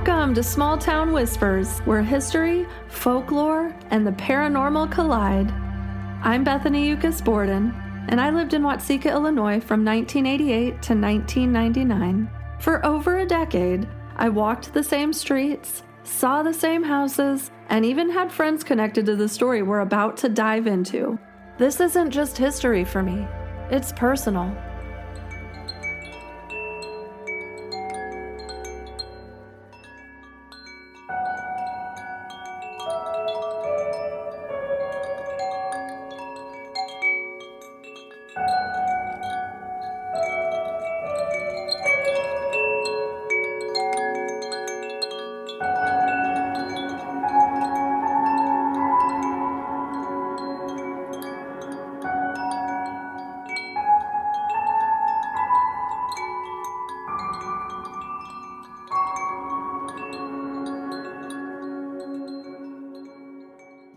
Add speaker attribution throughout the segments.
Speaker 1: Welcome to Small Town Whispers, where history, folklore, and the paranormal collide. I'm Bethany Yukis Borden, and I lived in Watseka, Illinois from 1988 to 1999. For over a decade, I walked the same streets, saw the same houses, and even had friends connected to the story we're about to dive into. This isn't just history for me, it's personal.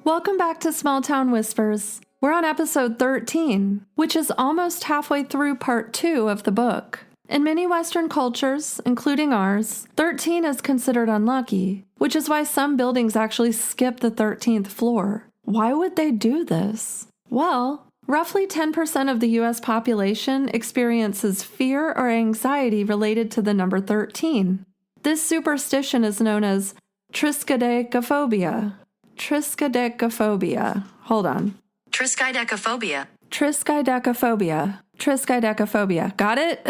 Speaker 1: Welcome back to Small Town Whispers. We're on episode 13, which is almost halfway through part 2 of the book. In many Western cultures, including ours, 13 is considered unlucky, which is why some buildings actually skip the 13th floor. Why would they do this? Well, roughly 10% of the U.S. population experiences fear or anxiety related to the number 13. This superstition is known as triskaidekaphobia. Hold on.
Speaker 2: Triskaidekaphobia.
Speaker 1: Got it?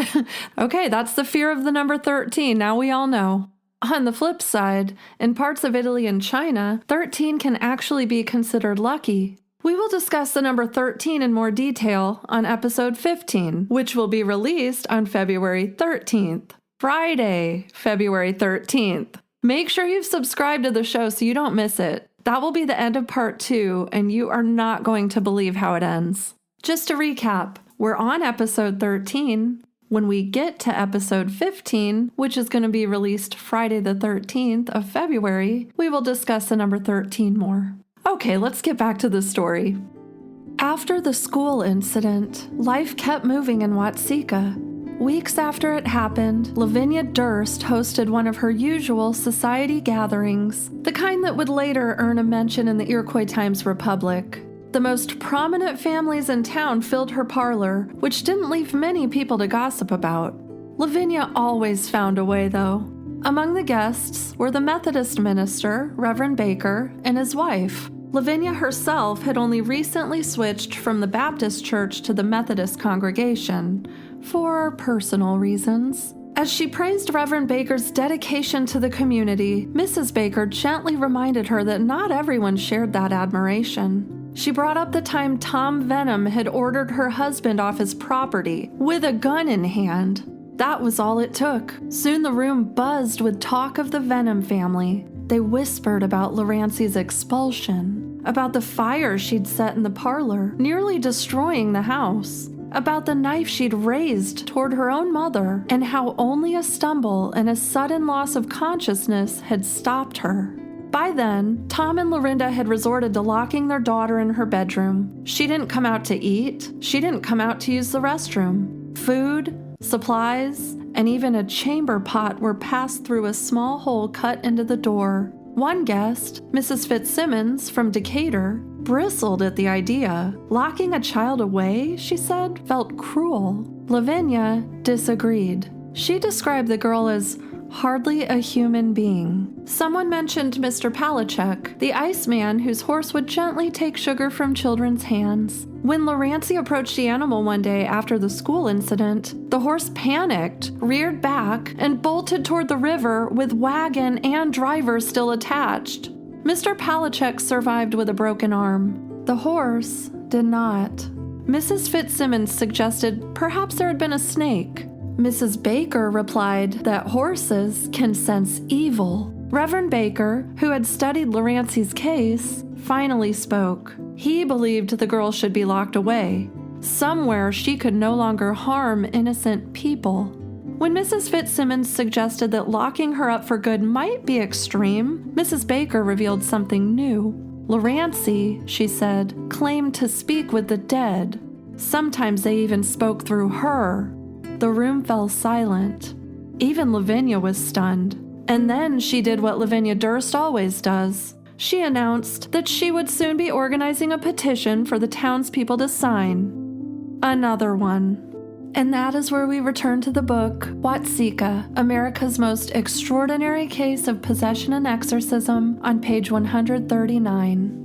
Speaker 1: Okay, that's the fear of the number 13. Now we all know. On the flip side, in parts of Italy and China, 13 can actually be considered lucky. We will discuss the number 13 in more detail on episode 15, which will be released on February 13th. Friday, February 13th. Make sure you've subscribed to the show so you don't miss it. That will be the end of part 2, and you are not going to believe how it ends. Just to recap, we're on episode 13. When we get to episode 15, which is going to be released Friday the 13th of February, we will discuss the number 13 more. Okay, let's get back to the story. After the school incident, life kept moving in Watseka. Weeks after it happened, Lavinia Durst hosted one of her usual society gatherings, the kind that would later earn a mention in the Iroquois Times Republic. The most prominent families in town filled her parlor, which didn't leave many people to gossip about. Lavinia always found a way, though. Among the guests were the Methodist minister, Reverend Baker, and his wife. Lavinia herself had only recently switched from the Baptist church to the Methodist congregation, for personal reasons. As she praised Reverend Baker's dedication to the community, Mrs. Baker gently reminded her that not everyone shared that admiration. She brought up the time Tom Venom had ordered her husband off his property with a gun in hand. That was all it took. Soon the room buzzed with talk of the Venom family. They whispered about Laurancie's expulsion, about the fire she'd set in the parlor, nearly destroying the house, about the knife she'd raised toward her own mother, and how only a stumble and a sudden loss of consciousness had stopped her. By then, Tom and Lorinda had resorted to locking their daughter in her bedroom. She didn't come out to eat. She didn't come out to use the restroom. Food, supplies, and even a chamber pot were passed through a small hole cut into the door. One guest, Mrs. Fitzsimmons from Decatur, bristled at the idea. Locking a child away, she said, felt cruel. Lavinia disagreed. She described the girl as hardly a human being. Someone mentioned Mr. Palachuk, the iceman whose horse would gently take sugar from children's hands. When Laurancie approached the animal one day after the school incident, the horse panicked, reared back, and bolted toward the river with wagon and driver still attached. Mr. Palachuk survived with a broken arm. The horse did not. Mrs. Fitzsimmons suggested perhaps there had been a snake. Mrs. Baker replied that horses can sense evil. Reverend Baker, who had studied Laurancie's case, finally spoke. He believed the girl should be locked away, somewhere she could no longer harm innocent people. When Mrs. Fitzsimmons suggested that locking her up for good might be extreme, Mrs. Baker revealed something new. Laurancie, she said, claimed to speak with the dead. Sometimes they even spoke through her. The room fell silent. Even Lavinia was stunned. And then she did what Lavinia Durst always does. She announced that she would soon be organizing a petition for the townspeople to sign. Another one. And that is where we return to the book, Watseka, America's Most Extraordinary Case of Possession and Exorcism, on page 139.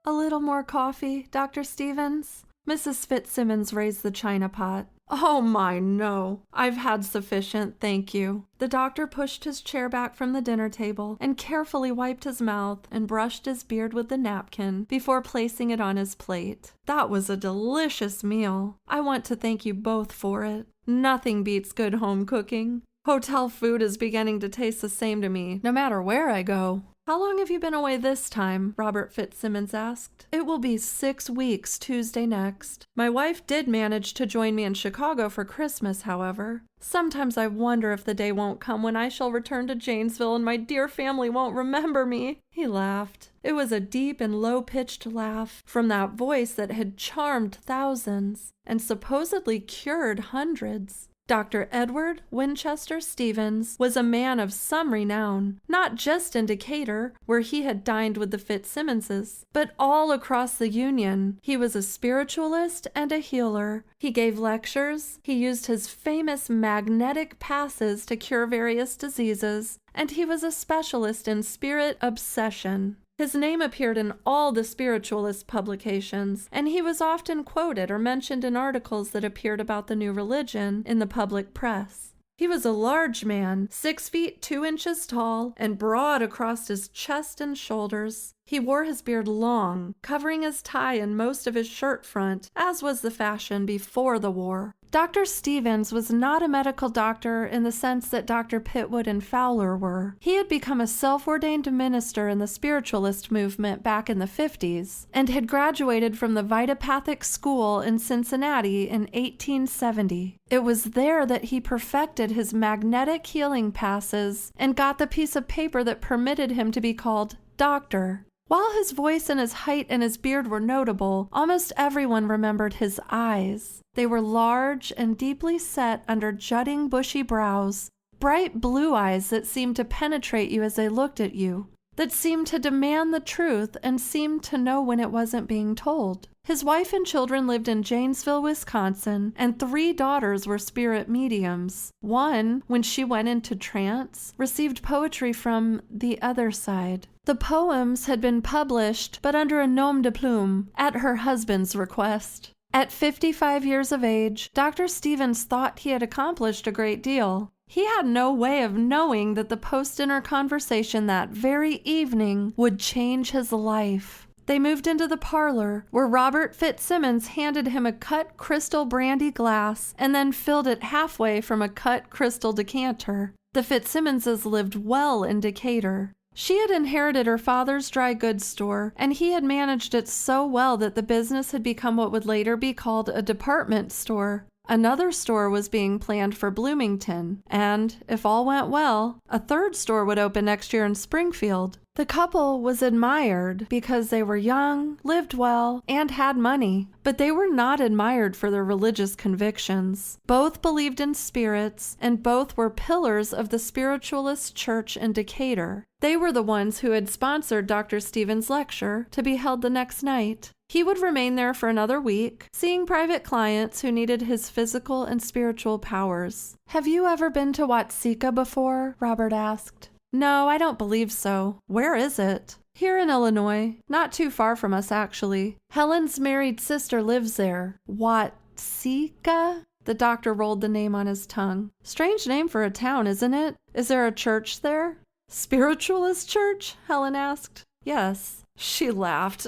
Speaker 1: A little more coffee, Dr. Stevens? Mrs. Fitzsimmons raised the china pot. Oh my, no. I've had sufficient, thank you. The doctor pushed his chair back from the dinner table and carefully wiped his mouth and brushed his beard with the napkin before placing it on his plate. That was a delicious meal. I want to thank you both for it. Nothing beats good home cooking. Hotel food is beginning to taste the same to me, no matter where I go. How long have you been away this time? Robert Fitzsimmons asked. It will be 6 weeks Tuesday next. My wife did manage to join me in Chicago for Christmas, however. Sometimes I wonder if the day won't come when I shall return to Janesville and my dear family won't remember me. He laughed. It was a deep and low-pitched laugh from that voice that had charmed thousands and supposedly cured hundreds. Dr. Edward Winchester Stevens was a man of some renown, not just in Decatur, where he had dined with the Fitzsimmonses, but all across the Union. He was a spiritualist and a healer. He gave lectures, he used his famous magnetic passes to cure various diseases, and he was a specialist in spirit obsession. His name appeared in all the spiritualist publications, and he was often quoted or mentioned in articles that appeared about the new religion in the public press. He was a large man, 6 feet 2 inches tall, and broad across his chest and shoulders. He wore his beard long, covering his tie and most of his shirt front, as was the fashion before the war. Dr. Stevens was not a medical doctor in the sense that Dr. Pitwood and Fowler were. He had become a self-ordained minister in the spiritualist movement back in the 50s and had graduated from the Vitapathic School in Cincinnati in 1870. It was there that he perfected his magnetic healing passes and got the piece of paper that permitted him to be called doctor. While his voice and his height and his beard were notable, almost everyone remembered his eyes. They were large and deeply set under jutting bushy brows, bright blue eyes that seemed to penetrate you as they looked at you, that seemed to demand the truth and seemed to know when it wasn't being told. His wife and children lived in Janesville, Wisconsin, and 3 daughters were spirit mediums. One, when she went into trance, received poetry from the other side. The poems had been published, but under a nom de plume, at her husband's request. At 55 years of age, Dr. Stevens thought he had accomplished a great deal. He had no way of knowing that the post-dinner conversation that very evening would change his life. They moved into the parlor, where Robert Fitzsimmons handed him a cut crystal brandy glass and then filled it halfway from a cut crystal decanter. The Fitzsimmonses lived well in Decatur. She had inherited her father's dry goods store, and he had managed it so well that the business had become what would later be called a department store. Another store was being planned for Bloomington, and, if all went well, a 3rd store would open next year in Springfield. The couple was admired because they were young, lived well, and had money, but they were not admired for their religious convictions. Both believed in spirits, and both were pillars of the spiritualist church in Decatur. They were the ones who had sponsored Dr. Stevens' lecture to be held the next night. He would remain there for another week, seeing private clients who needed his physical and spiritual powers. "Have you ever been to Watseka before?" Robert asked. "No, I don't believe so. Where is it?" "Here in Illinois. Not too far from us, actually. Helen's married sister lives there." "Watseka?" The doctor rolled the name on his tongue. "Strange name for a town, isn't it? Is there a church there?" "Spiritualist church?" Helen asked. "Yes." She laughed.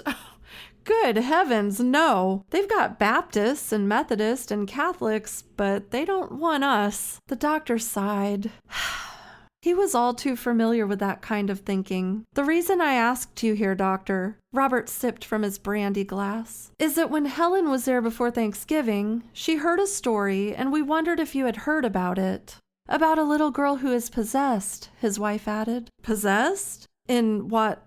Speaker 1: "Good heavens, no! They've got Baptists and Methodists and Catholics, but they don't want us." The doctor sighed. He was all too familiar with that kind of thinking. The reason I asked you here, Doctor, Robert sipped from his brandy glass, is that when Helen was there before Thanksgiving, she heard a story and we wondered if you had heard about it. About a little girl who is possessed, his wife added. Possessed? In what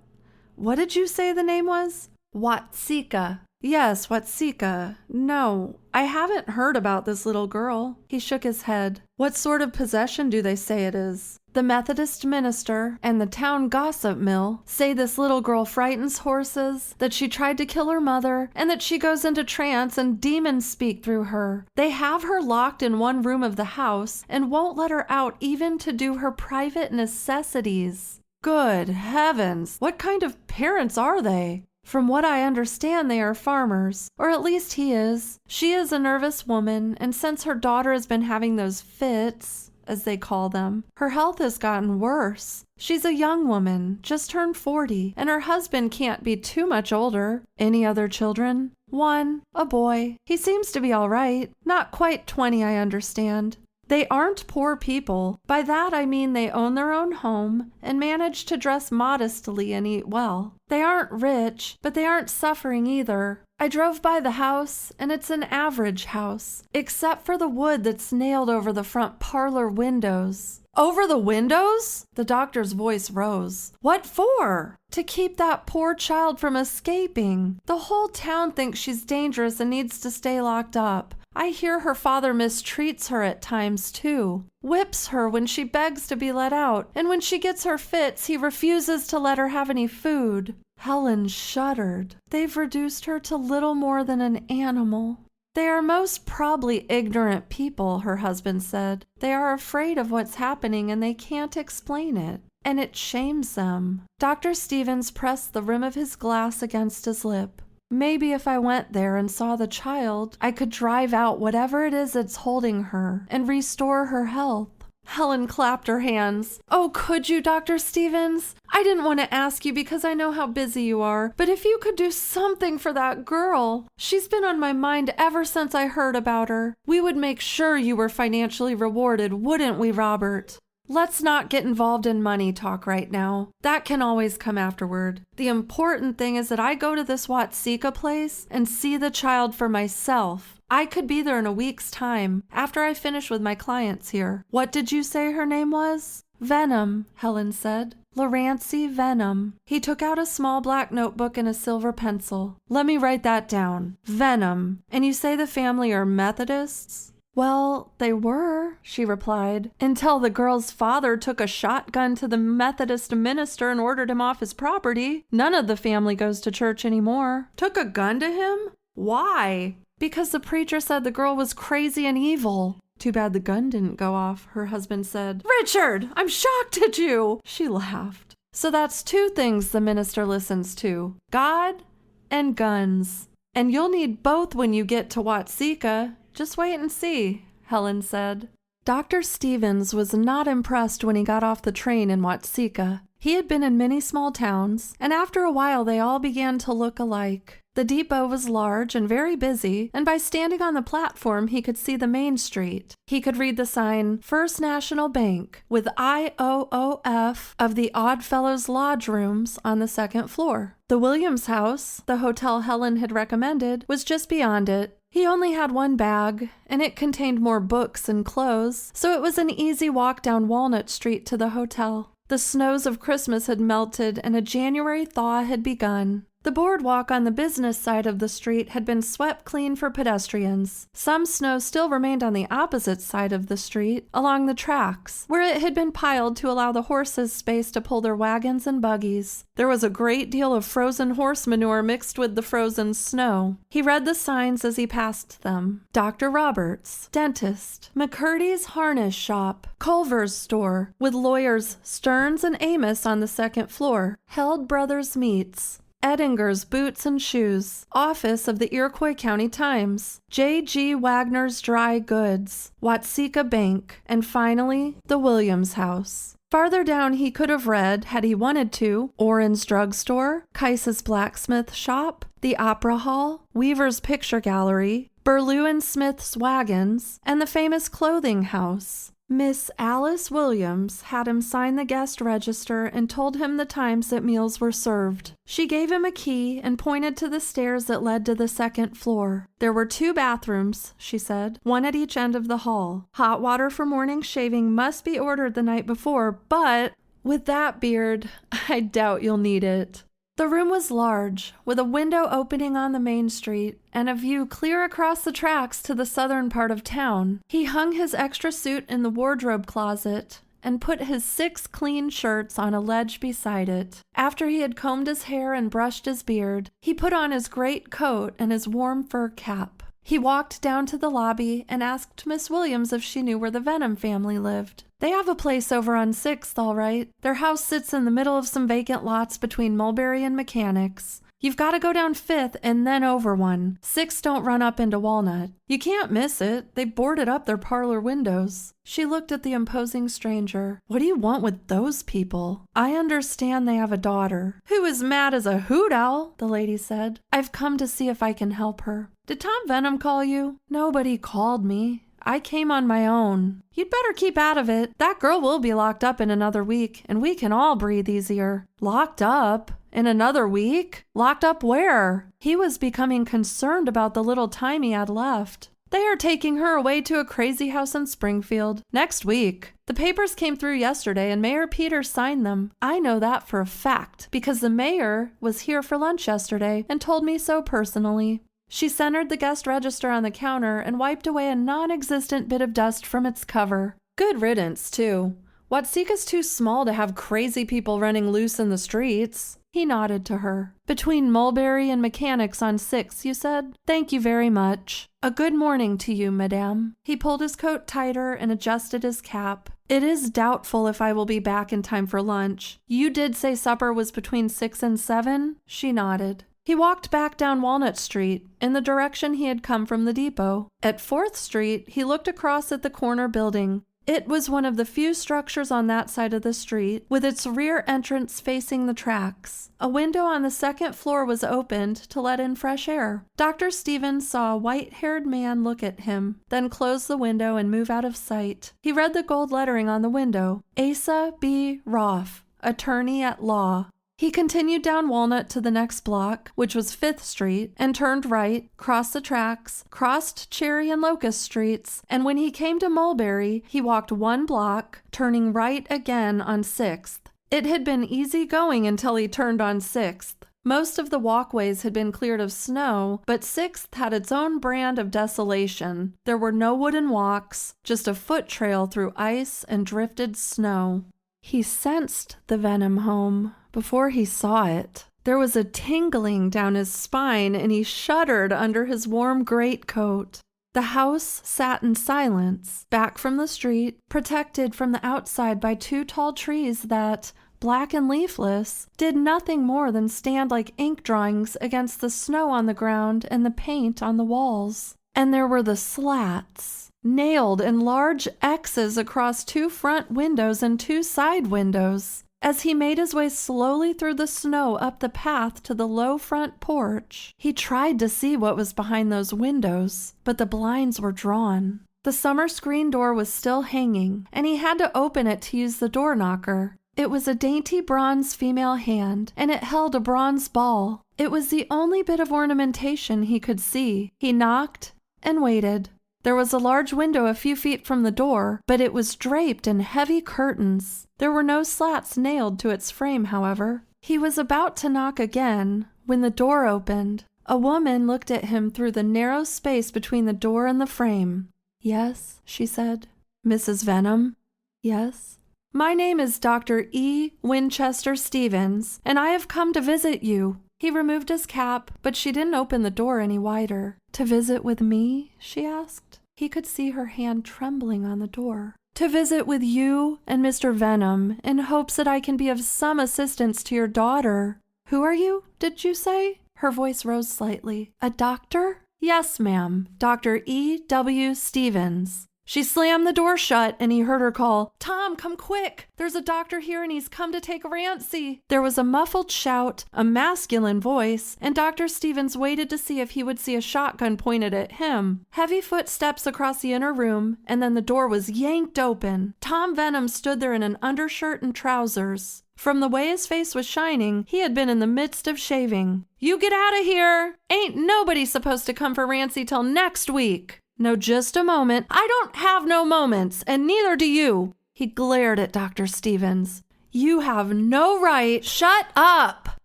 Speaker 1: did you say the name was? Watseka. Yes, Watseka. No, I haven't heard about this little girl. He shook his head. What sort of possession do they say it is? The Methodist minister and the town gossip mill say this little girl frightens horses, that she tried to kill her mother, and that she goes into trance and demons speak through her. They have her locked in one room of the house and won't let her out even to do her private necessities. Good heavens, what kind of parents are they? From what I understand, they are farmers, or at least he is. She is a nervous woman, and since her daughter has been having those fits, as they call them, her health has gotten worse. She's a young woman, just turned 40, and her husband can't be too much older. Any other children? One, a boy. He seems to be all right. Not quite 20, I understand. They aren't poor people. By that I mean they own their own home and manage to dress modestly and eat well. They aren't rich, but they aren't suffering either. I drove by the house, and it's an average house, except for the wood that's nailed over the front parlor windows. Over the windows? The doctor's voice rose. What for? To keep that poor child from escaping. The whole town thinks she's dangerous and needs to stay locked up. I hear her father mistreats her at times, too. Whips her when she begs to be let out, and when she gets her fits, he refuses to let her have any food. Helen shuddered. They've reduced her to little more than an animal. They are most probably ignorant people, her husband said. They are afraid of what's happening and they can't explain it. And it shames them. Dr. Stevens pressed the rim of his glass against his lip. Maybe if I went there and saw the child, I could drive out whatever it is that's holding her and restore her health. Helen clapped her hands. Oh, could you, Dr. Stevens? I didn't want to ask you because I know how busy you are, but if you could do something for that girl. She's been on my mind ever since I heard about her. We would make sure you were financially rewarded, wouldn't we, Robert? Let's not get involved in money talk right now. That can always come afterward. The important thing is that I go to this Watseka place and see the child for myself. I could be there in a week's time, after I finish with my clients here. What did you say her name was? Venom, Helen said. Lavinia Venom. He took out a small black notebook and a silver pencil. Let me write that down. Venom. And you say the family are Methodists? Well, they were, she replied, until the girl's father took a shotgun to the Methodist minister and ordered him off his property. None of the family goes to church anymore. Took a gun to him? Why? Because the preacher said the girl was crazy and evil. Too bad the gun didn't go off, her husband said. Richard, I'm shocked at you. She laughed. So that's two things the minister listens to. God and guns. And you'll need both when you get to Watseka. Just wait and see, Helen said. Dr. Stevens was not impressed when he got off the train in Watseka. He had been in many small towns, and after a while they all began to look alike. The depot was large and very busy, and by standing on the platform he could see the main street. He could read the sign, First National Bank, with IOOF of the Oddfellows Lodge rooms on the second floor. The Williams house, the hotel Helen had recommended, was just beyond it. He only had one bag, and it contained more books and clothes, so it was an easy walk down Walnut Street to the hotel. The snows of Christmas had melted, and a January thaw had begun. The boardwalk on the business side of the street had been swept clean for pedestrians. Some snow still remained on the opposite side of the street, along the tracks, where it had been piled to allow the horses space to pull their wagons and buggies. There was a great deal of frozen horse manure mixed with the frozen snow. He read the signs as he passed them. Dr. Roberts, dentist, McCurdy's harness shop, Culver's store, with lawyers Stearns and Amos on the second floor, Held Brothers Meats, Edinger's Boots and Shoes, office of the Iroquois County Times, J.G. Wagner's Dry Goods, Watseka Bank, and finally, the Williams House. Farther down he could have read, had he wanted to, Oren's Drugstore, Keis's Blacksmith Shop, the Opera Hall, Weaver's Picture Gallery, Burlew and Smith's Wagons, and the famous clothing house. Miss Alice Williams had him sign the guest register and told him the times that meals were served. She gave him a key and pointed to the stairs that led to the second floor. There were 2 bathrooms, she said, one at each end of the hall. Hot water for morning shaving must be ordered the night before, but with that beard, I doubt you'll need it. The room was large, with a window opening on the main street and a view clear across the tracks to the southern part of town. He hung his extra suit in the wardrobe closet and put his 6 clean shirts on a ledge beside it. After he had combed his hair and brushed his beard, he put on his great coat and his warm fur cap. He walked down to the lobby and asked Miss Williams if she knew where the Venom family lived. They have a place over on 6th, all right. Their house sits in the middle of some vacant lots between Mulberry and Mechanics. You've got to go down 5th and then over one. 6 don't run up into Walnut. You can't miss it. They boarded up their parlor windows. She looked at the imposing stranger. What do you want with those people? I understand they have a daughter. Who is mad as a hoot owl, the lady said. I've come to see if I can help her. Did Tom Venom call you? Nobody called me. I came on my own. You'd better keep out of it. That girl will be locked up in another week, and we can all breathe easier. Locked up? In another week? Locked up where? He was becoming concerned about the little time he had left. They are taking her away to a crazy house in Springfield next week. The papers came through yesterday and Mayor Peters signed them. I know that for a fact because the mayor was here for lunch yesterday and told me so personally. She centered the guest register on the counter and wiped away a non-existent bit of dust from its cover. Good riddance, too. Watseka's too small to have crazy people running loose in the streets. He nodded to her. Between Mulberry and Mechanics on 6, you said? Thank you very much. A good morning to you, madame. He pulled his coat tighter and adjusted his cap. It is doubtful if I will be back in time for lunch. You did say supper was between 6 and 7? She nodded. He walked back down Walnut Street, in the direction he had come from the depot. At 4th Street, he looked across at the corner building. It was one of the few structures on that side of the street, with its rear entrance facing the tracks. A window on the 2nd floor was opened to let in fresh air. Dr. Stevens saw a white-haired man look at him, then close the window and move out of sight. He read the gold lettering on the window, Asa B. Roth, Attorney at Law. He continued down Walnut to the next block, which was 5th Street, and turned right, crossed the tracks, crossed Cherry and Locust Streets, and when he came to Mulberry, he walked 1 block, turning right again on 6th. It had been easy going until he turned on 6th. Most of the walkways had been cleared of snow, but 6th had its own brand of desolation. There were no wooden walks, just a foot trail through ice and drifted snow. He sensed the Venom home before he saw it. There was a tingling down his spine, and he shuddered under his warm greatcoat. The house sat in silence, back from the street, protected from the outside by 2 tall trees that, black and leafless, did nothing more than stand like ink drawings against the snow on the ground and the paint on the walls. And there were the slats, nailed in large X's across 2 front windows and 2 side windows. As he made his way slowly through the snow up the path to the low front porch, he tried to see what was behind those windows, but the blinds were drawn. The summer screen door was still hanging, and he had to open it to use the door knocker. It was a dainty bronze female hand, and it held a bronze ball. It was the only bit of ornamentation he could see. He knocked and waited. There was a large window a few feet from the door, but it was draped in heavy curtains. There were no slats nailed to its frame, however. He was about to knock again when the door opened. A woman looked at him through the narrow space between the door and the frame. "Yes," she said. "Mrs. Venom?" "Yes." "My name is Dr. E. Winchester Stevens, and I have come to visit you." He removed his cap, but she didn't open the door any wider. "To visit with me?" she asked. He could see her hand trembling on the door. "To visit with you and Mr. Venom, in hopes that I can be of some assistance to your daughter." "Who are you, did you say?" Her voice rose slightly. "A doctor?" "Yes, ma'am. Dr. E. W. Stevens." She slammed the door shut and he heard her call, "Tom, come quick. There's a doctor here and he's come to take Rancy." There was a muffled shout, a masculine voice, and Dr. Stevens waited to see if he would see a shotgun pointed at him. Heavy footsteps across the inner room, and then the door was yanked open. Tom Venom stood there in an undershirt and trousers. From the way his face was shining, he had been in the midst of shaving. "You get out of here! Ain't nobody supposed to come for Rancy till next week." "No, just a moment. I don't have no moments, and neither do you." He glared at Dr. Stevens. "You have no right." "Shut up!"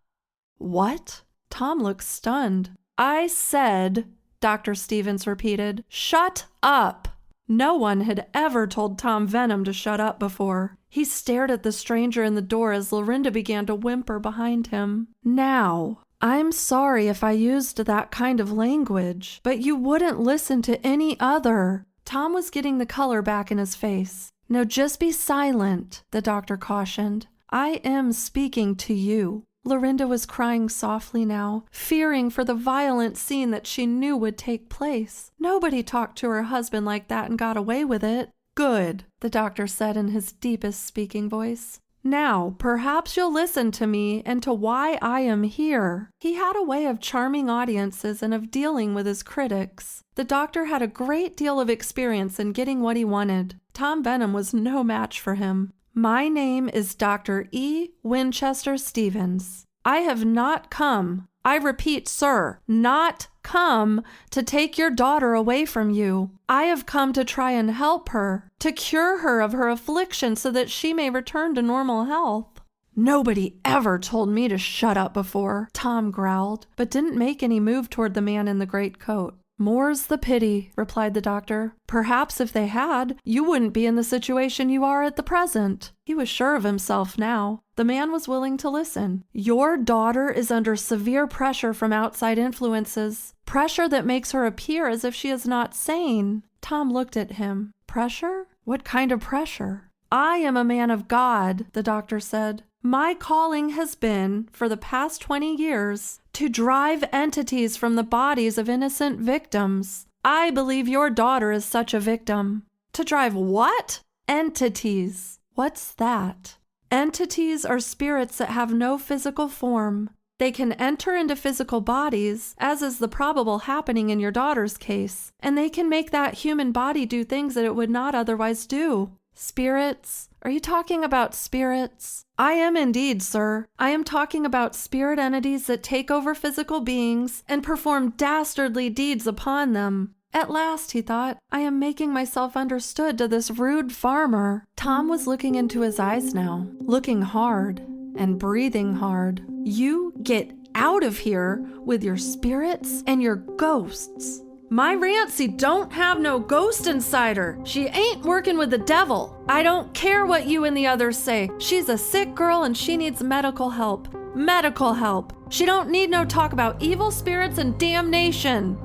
Speaker 1: "What?" Tom looked stunned. "I said," Dr. Stevens repeated, "shut up." No one had ever told Tom Venom to shut up before. He stared at the stranger in the door as Lorinda began to whimper behind him. "Now, I'm sorry if I used that kind of language, but you wouldn't listen to any other." Tom was getting the color back in his face. "No, just be silent," the doctor cautioned. "I am speaking to you." Lorinda was crying softly now, fearing for the violent scene that she knew would take place. Nobody talked to her husband like that and got away with it. "Good," the doctor said in his deepest speaking voice. "Now, perhaps you'll listen to me and to why I am here." He had a way of charming audiences and of dealing with his critics. The doctor had a great deal of experience in getting what he wanted. Tom Venom was no match for him. "My name is Dr. E. Winchester Stevens. I have not come, I repeat, sir, not come to take your daughter away from you. I have come to try and help her, to cure her of her affliction so that she may return to normal health." "Nobody ever told me to shut up before," Tom growled, but didn't make any move toward the man in the great coat. "More's the pity," replied the doctor. "Perhaps if they had, you wouldn't be in the situation you are at the present." He was sure of himself now. The man was willing to listen. "Your daughter is under severe pressure from outside influences. Pressure that makes her appear as if she is not sane." Tom looked at him. "Pressure? What kind of pressure?" "I am a man of God," the doctor said. "My calling has been, for the past 20 years, to drive entities from the bodies of innocent victims. I believe your daughter is such a victim." "To drive what?" "Entities." "What's that?" "Entities are spirits that have no physical form. They can enter into physical bodies, as is the probable happening in your daughter's case, and they can make that human body do things that it would not otherwise do." "Spirits? Are you talking about spirits?" "I am indeed, sir. I am talking about spirit entities that take over physical beings and perform dastardly deeds upon them." At last, he thought, I am making myself understood to this rude farmer. Tom was looking into his eyes now, looking hard and breathing hard. "You get out of here with your spirits and your ghosts." "My Rancy don't have no ghost inside her. She ain't working with the devil. I don't care what you and the others say. She's a sick girl and she needs medical help. Medical help. She don't need no talk about evil spirits and damnation."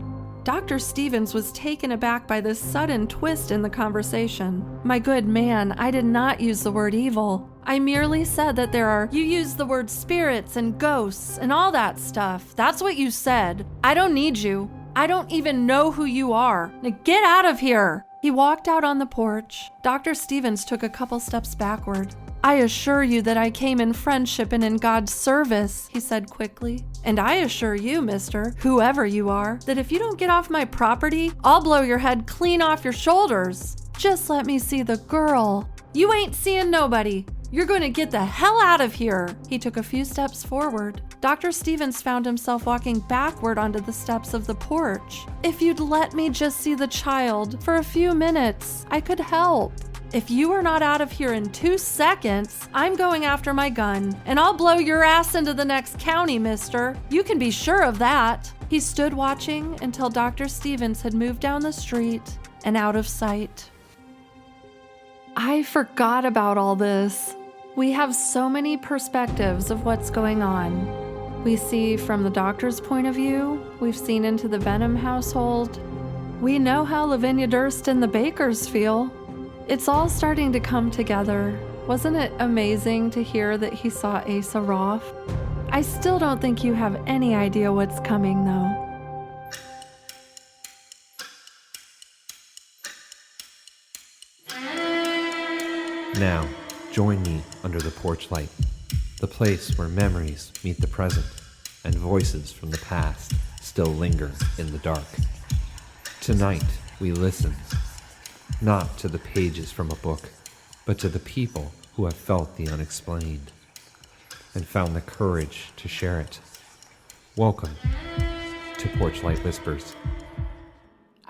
Speaker 1: Dr. Stevens was taken aback by this sudden twist in the conversation. "My good man, I did not use the word evil. I merely said that you used the word spirits and ghosts and all that stuff. That's what you said. I don't need you. I don't even know who you are. Now get out of here." He walked out on the porch. Dr. Stevens took a couple steps backward. "I assure you that I came in friendship and in God's service," he said quickly. "And I assure you, mister, whoever you are, that if you don't get off my property, I'll blow your head clean off your shoulders. Just let me see the girl." "You ain't seeing nobody. You're going to get the hell out of here." He took a few steps forward. Dr. Stevens found himself walking backward onto the steps of the porch. "If you'd let me just see the child for a few minutes, I could help. If you are not out of here in 2 seconds, I'm going after my gun, and I'll blow your ass into the next county, mister. You can be sure of that." He stood watching until Dr. Stevens had moved down the street and out of sight. I forgot about all this. We have so many perspectives of what's going on. We see from the doctor's point of view, we've seen into the Venom household. We know how Lavinia Durst and the Bakers feel. It's all starting to come together. Wasn't it amazing to hear that he saw Asa Roth? I still don't think you have any idea what's coming, though.
Speaker 3: Now, join me under the porch light, the place where memories meet the present and voices from the past still linger in the dark. Tonight, we listen, not to the pages from a book, but to the people who have felt the unexplained and found the courage to share it. Welcome to Porchlight Whispers.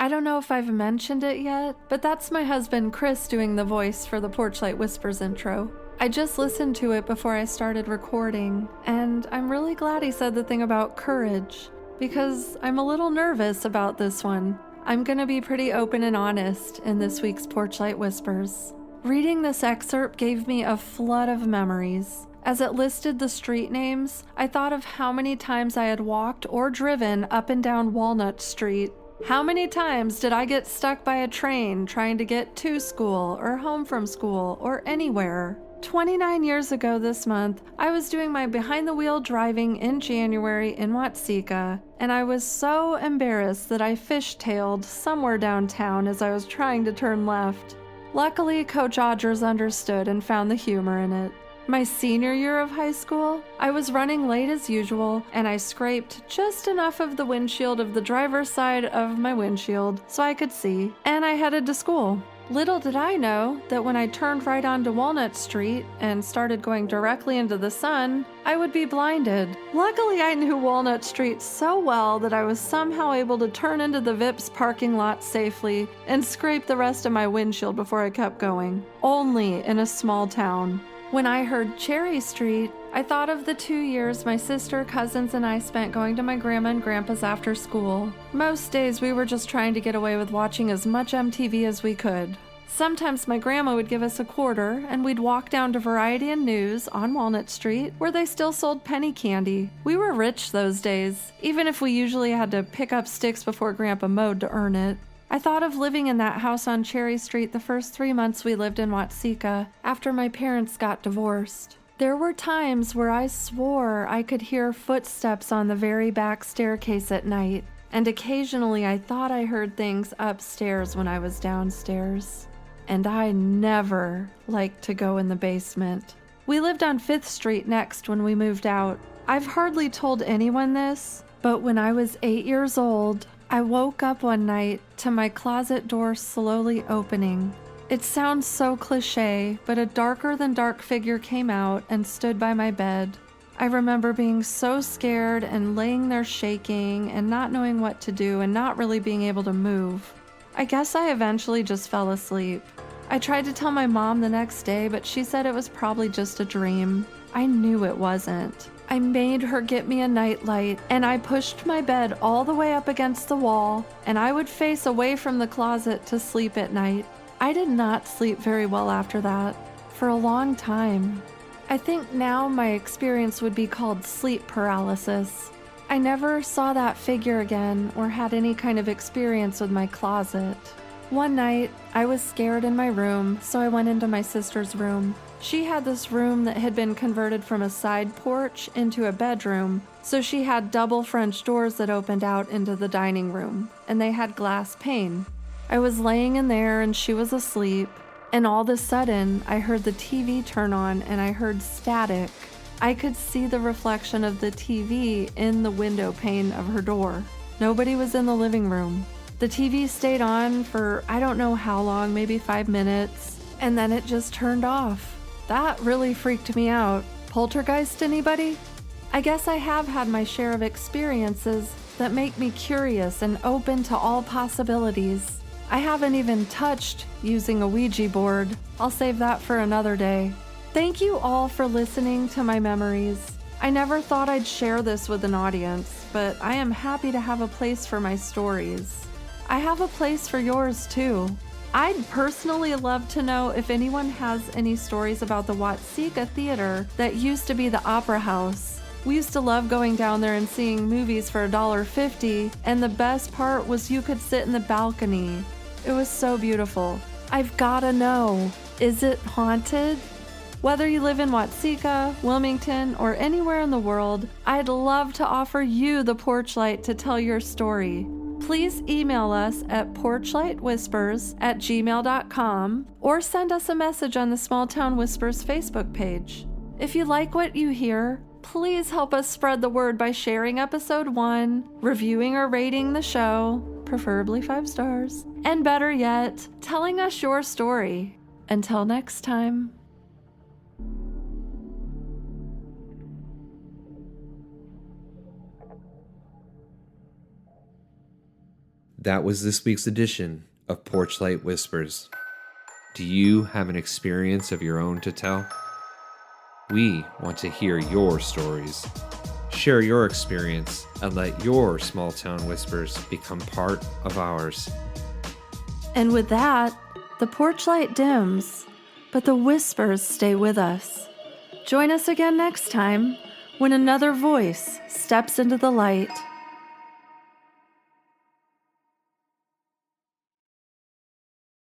Speaker 1: I don't know if I've mentioned it yet, but that's my husband Chris doing the voice for the Porchlight Whispers intro. I just listened to it before I started recording, and I'm really glad he said the thing about courage, because I'm a little nervous about this one. I'm gonna be pretty open and honest in this week's Porchlight Whispers. Reading this excerpt gave me a flood of memories. As it listed the street names, I thought of how many times I had walked or driven up and down Walnut Street. How many times did I get stuck by a train trying to get to school or home from school or anywhere? 29 years ago this month, I was doing my behind-the-wheel driving in January in Watseka, and I was so embarrassed that I fishtailed somewhere downtown as I was trying to turn left. Luckily, Coach Odgers understood and found the humor in it. My senior year of high school, I was running late as usual, and I scraped just enough of the windshield of the driver's side of my windshield so I could see, and I headed to school. Little did I know that when I turned right onto Walnut Street and started going directly into the sun, I would be blinded. Luckily, I knew Walnut Street so well that I was somehow able to turn into the Vips parking lot safely and scrape the rest of my windshield before I kept going. Only in a small town. When I heard Cherry Street, I thought of the 2 years my sister, cousins, and I spent going to my grandma and grandpa's after school. Most days we were just trying to get away with watching as much MTV as we could. Sometimes my grandma would give us a quarter and we'd walk down to Variety and News on Walnut Street where they still sold penny candy. We were rich those days, even if we usually had to pick up sticks before Grandpa mowed to earn it. I thought of living in that house on Cherry Street the first 3 months we lived in Watseka after my parents got divorced. There were times where I swore I could hear footsteps on the very back staircase at night, and occasionally I thought I heard things upstairs when I was downstairs. And I never liked to go in the basement. We lived on 5th Street next when we moved out. I've hardly told anyone this, but when I was 8 years old, I woke up one night to my closet door slowly opening. It sounds so cliche, but a darker than dark figure came out and stood by my bed. I remember being so scared and laying there shaking and not knowing what to do and not really being able to move. I guess I eventually just fell asleep. I tried to tell my mom the next day, but she said it was probably just a dream. I knew it wasn't. I made her get me a nightlight, and I pushed my bed all the way up against the wall, and I would face away from the closet to sleep at night. I did not sleep very well after that, for a long time. I think now my experience would be called sleep paralysis. I never saw that figure again or had any kind of experience with my closet. One night, I was scared in my room, so I went into my sister's room. She had this room that had been converted from a side porch into a bedroom, so she had double French doors that opened out into the dining room, and they had glass pane. I was laying in there and she was asleep, and all of a sudden, I heard the TV turn on and I heard static. I could see the reflection of the TV in the window pane of her door. Nobody was in the living room. The TV stayed on for I don't know how long, maybe 5 minutes, and then it just turned off. That really freaked me out. Poltergeist, anybody? I guess I have had my share of experiences that make me curious and open to all possibilities. I haven't even touched using a Ouija board. I'll save that for another day. Thank you all for listening to my memories. I never thought I'd share this with an audience, but I am happy to have a place for my stories. I have a place for yours too. I'd personally love to know if anyone has any stories about the Watseka Theater that used to be the Opera House. We used to love going down there and seeing movies for $1.50, and the best part was you could sit in the balcony. It was so beautiful. I've gotta know, is it haunted? Whether you live in Watseka, Wilmington, or anywhere in the world, I'd love to offer you the porch light to tell your story. please email us at porchlightwhispers@gmail.com or send us a message on the Small Town Whispers Facebook page. If you like what you hear, please help us spread the word by sharing episode 1, reviewing or rating the show, preferably 5 stars, and better yet, telling us your story. Until next time.
Speaker 3: That was this week's edition of Porchlight Whispers. Do you have an experience of your own to tell? We want to hear your stories. Share your experience and let your small town whispers become part of ours.
Speaker 1: And with that, the porch light dims, but the whispers stay with us. Join us again next time when another voice steps into the light.